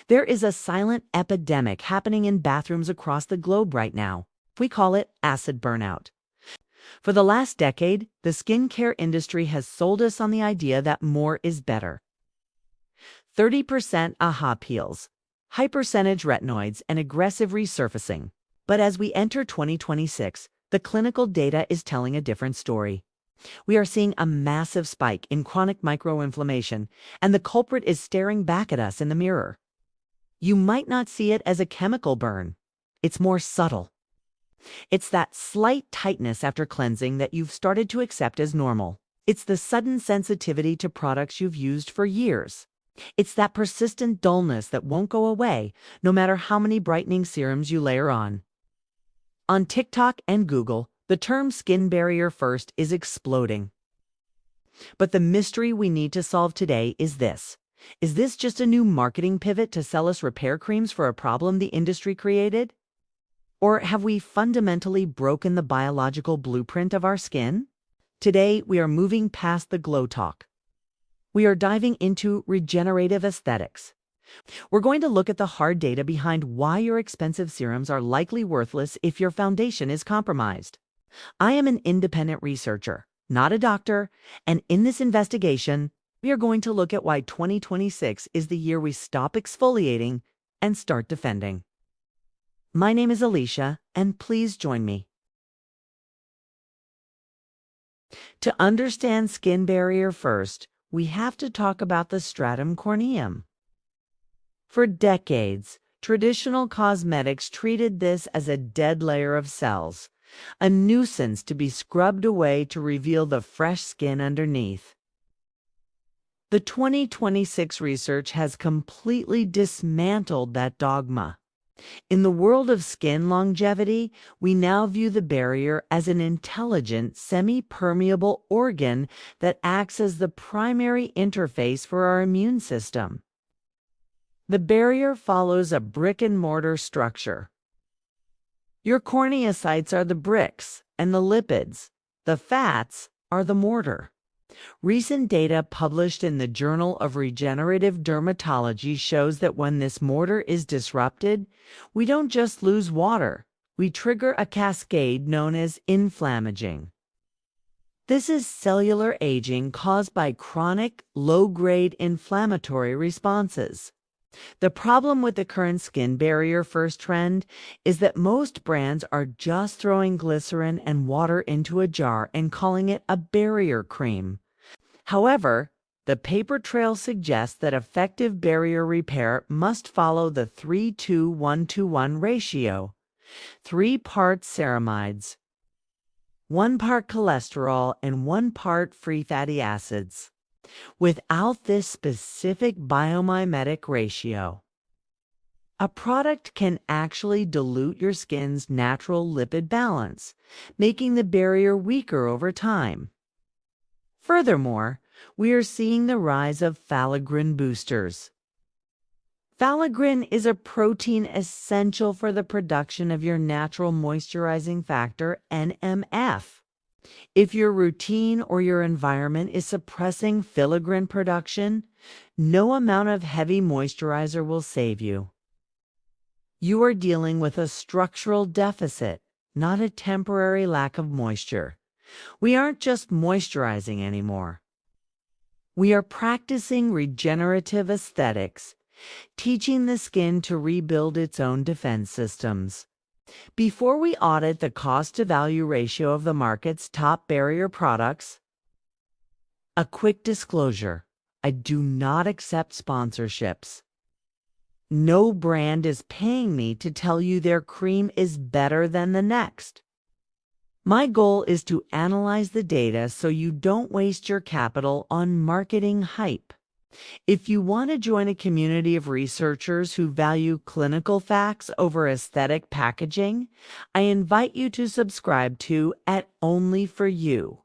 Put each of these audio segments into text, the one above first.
There is a silent epidemic happening in bathrooms across the globe right now. We call it acid burnout. For the last decade, the skincare industry has sold us on the idea that more is better. 30% AHA peels, high percentage retinoids, and aggressive resurfacing. But as we enter 2026, the clinical data is telling a different story. We are seeing a massive spike in chronic microinflammation, and the culprit is staring back at us in the mirror. You might not see it as a chemical burn. It's more subtle. It's that slight tightness after cleansing that you've started to accept as normal. It's the sudden sensitivity to products you've used for years. It's that persistent dullness that won't go away, no matter how many brightening serums you layer on. On TikTok and Google, the term skin barrier first is exploding. But the mystery we need to solve today is this. Is this just a new marketing pivot to sell us repair creams for a problem the industry created? Or have we fundamentally broken the biological blueprint of our skin? Today, we are moving past the glow talk. We are diving into regenerative aesthetics. We're going to look at the hard data behind why your expensive serums are likely worthless if your foundation is compromised. I am an independent researcher, not a doctor, and in this investigation, we are going to look at why 2026 is the year we stop exfoliating and start defending. My name is Alicia, and please join me. To understand skin barrier first, we have to talk about the stratum corneum. For decades, traditional cosmetics treated this as a dead layer of cells, a nuisance to be scrubbed away to reveal the fresh skin underneath. The 2026 research has completely dismantled that dogma. In the world of skin longevity, we now view the barrier as an intelligent, semi-permeable organ that acts as the primary interface for our immune system. The barrier follows a brick-and-mortar structure. Your corneocytes are the bricks, and the lipids, the fats, are the mortar. Recent data published in the Journal of Regenerative Dermatology shows that when this mortar is disrupted, we don't just lose water, we trigger a cascade known as inflammaging. This is cellular aging caused by chronic, low-grade inflammatory responses. The problem with the current skin barrier first trend is that most brands are just throwing glycerin and water into a jar and calling it a barrier cream. However, the paper trail suggests that effective barrier repair must follow the 3-2-1-1 ratio. 3 parts ceramides, 1 part cholesterol, and 1 part free fatty acids. Without this specific biomimetic ratio, a product can actually dilute your skin's natural lipid balance, making the barrier weaker over time. Furthermore, we are seeing the rise of Filaggrin-boosters. Filaggrin is a protein essential for the production of your natural moisturizing factor, NMF. If your routine or your environment is suppressing filaggrin production, no amount of heavy moisturizer will save you. You are dealing with a structural deficit, not a temporary lack of moisture. We aren't just moisturizing anymore. We are practicing regenerative aesthetics, teaching the skin to rebuild its own defense systems. Before we audit the cost-to-value ratio of the market's top barrier products, a quick disclosure: I do not accept sponsorships. No brand is paying me to tell you their cream is better than the next. My goal is to analyze the data so you don't waste your capital on marketing hype. If you want to join a community of researchers who value clinical facts over aesthetic packaging, I invite you to subscribe to Only for You.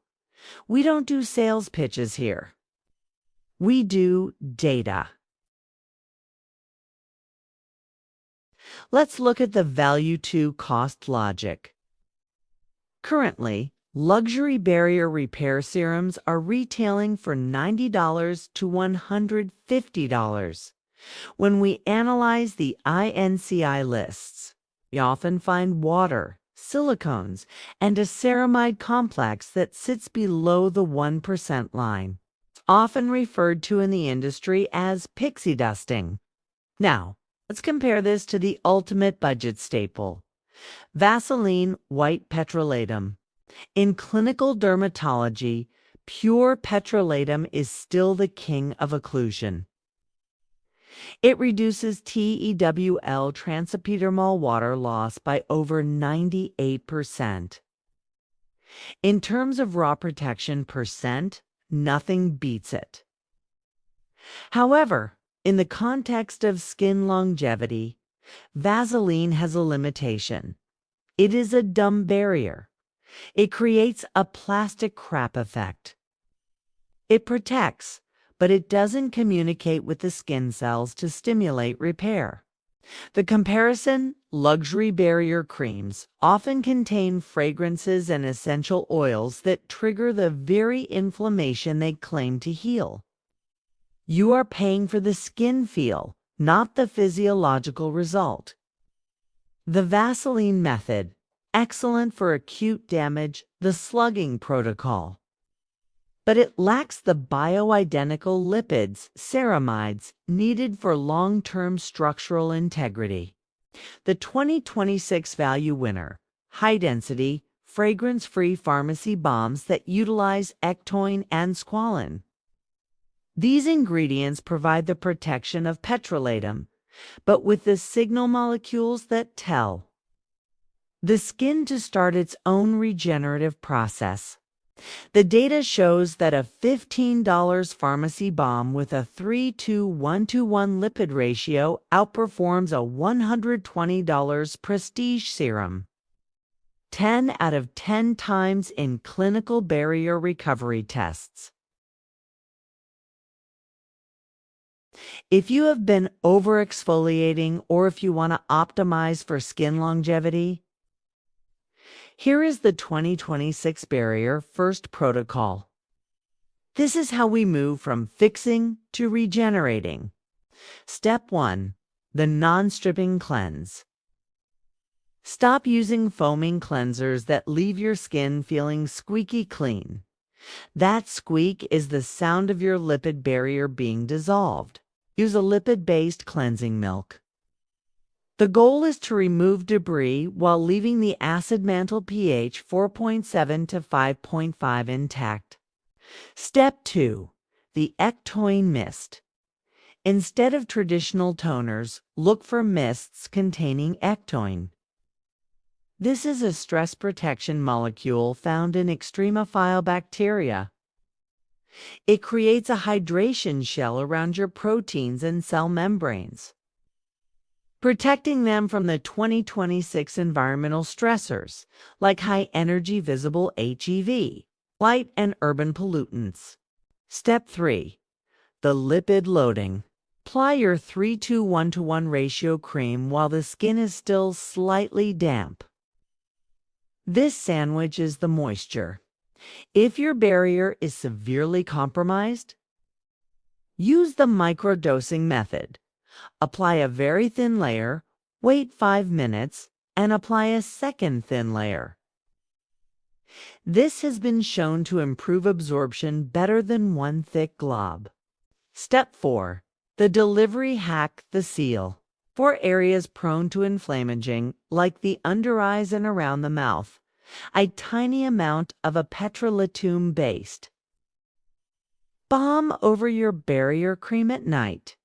We don't do sales pitches here. We do data. Let's look at the value to cost logic. Currently, luxury barrier repair serums are retailing for $90 to $150. When we analyze the INCI lists, we often find water, silicones, and a ceramide complex that sits below the 1% line, often referred to in the industry as pixie dusting. Now, let's compare this to the ultimate budget staple, Vaseline white petroleum. In clinical dermatology, pure petroleum is still the king of occlusion. It reduces TEWL transepidermal water loss by over 98%. In terms of raw protection percent, nothing beats it. However, in the context of skin longevity, Vaseline has a limitation. It is a dumb barrier. It creates a plastic crap effect. It protects, but it doesn't communicate with the skin cells to stimulate repair. The comparison: luxury barrier creams often contain fragrances and essential oils that trigger the very inflammation they claim to heal. You are paying for the skin feel, not the physiological result. The Vaseline method, excellent for acute damage, the slugging protocol. But it lacks the bioidentical lipids, ceramides, needed for long-term structural integrity. The 2026 value winner, high-density, fragrance-free pharmacy balms that utilize Ectoine and squalene. These ingredients provide the protection of petroleum, but with the signal molecules that tell the skin to start its own regenerative process. The data shows that a $15 pharmacy balm with a 3:1:1 lipid ratio outperforms a $120 prestige serum 10 out of 10 times in clinical barrier recovery tests. If you have been over-exfoliating or if you want to optimize for skin longevity, here is the 2026 Barrier First Protocol. This is how we move from fixing to regenerating. Step 1. The non-stripping cleanse. Stop using foaming cleansers that leave your skin feeling squeaky clean. That squeak is the sound of your lipid barrier being dissolved. Use a lipid-based cleansing milk. The goal is to remove debris while leaving the acid mantle pH 4.7 to 5.5 intact. Step 2. The Ectoine mist. Instead of traditional toners, look for mists containing ectoine. This is a stress protection molecule found in extremophile bacteria. It creates a hydration shell around your proteins and cell membranes, protecting them from the 2026 environmental stressors like high-energy visible HEV, light and urban pollutants. Step 3. The lipid loading. Apply your 3:1:1 ratio cream while the skin is still slightly damp. This sandwiches the moisture. If your barrier is severely compromised, use the microdosing method. Apply a very thin layer, wait 5 minutes, and apply a second thin layer. This has been shown to improve absorption better than one thick glob. Step 4. The delivery hack, the seal. For areas prone to inflammaging, like the under eyes and around the mouth, a tiny amount of a petroleum-based balm over your barrier cream at night.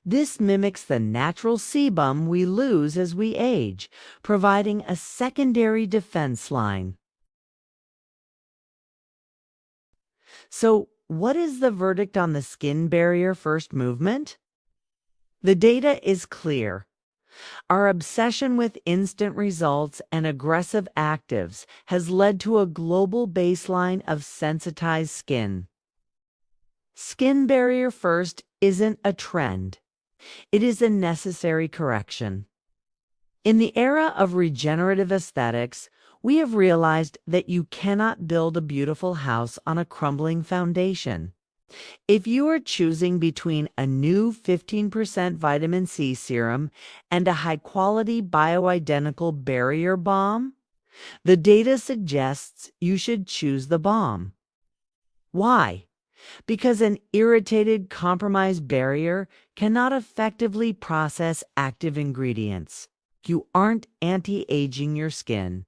This mimics the natural sebum we lose as we age, providing a secondary defense line. So, what is the verdict on the skin barrier first movement? The data is clear. Our obsession with instant results and aggressive actives has led to a global baseline of sensitized skin. Skin barrier first isn't a trend. It is a necessary correction. In the era of regenerative aesthetics, we have realized that you cannot build a beautiful house on a crumbling foundation. If you are choosing between a new 15% vitamin C serum and a high-quality bioidentical barrier balm, the data suggests you should choose the balm. Why? Because an irritated, compromised barrier cannot effectively process active ingredients. You aren't anti-aging your skin.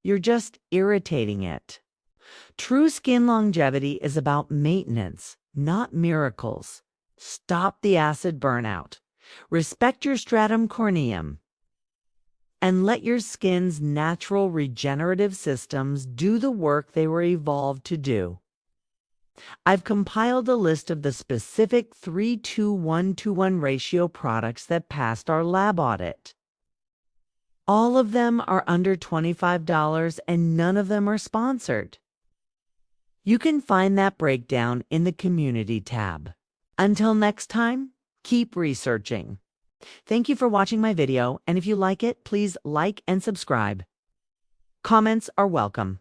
You're just irritating it. True skin longevity is about maintenance, not miracles. Stop the acid burnout. Respect your stratum corneum. And let your skin's natural regenerative systems do the work they were evolved to do. I've compiled a list of the specific 3-to-1-to-1 ratio products that passed our lab audit. All of them are under $25 and none of them are sponsored. You can find that breakdown in the Community tab. Until next time, keep researching. Thank you for watching my video, and if you like it, please like and subscribe. Comments are welcome.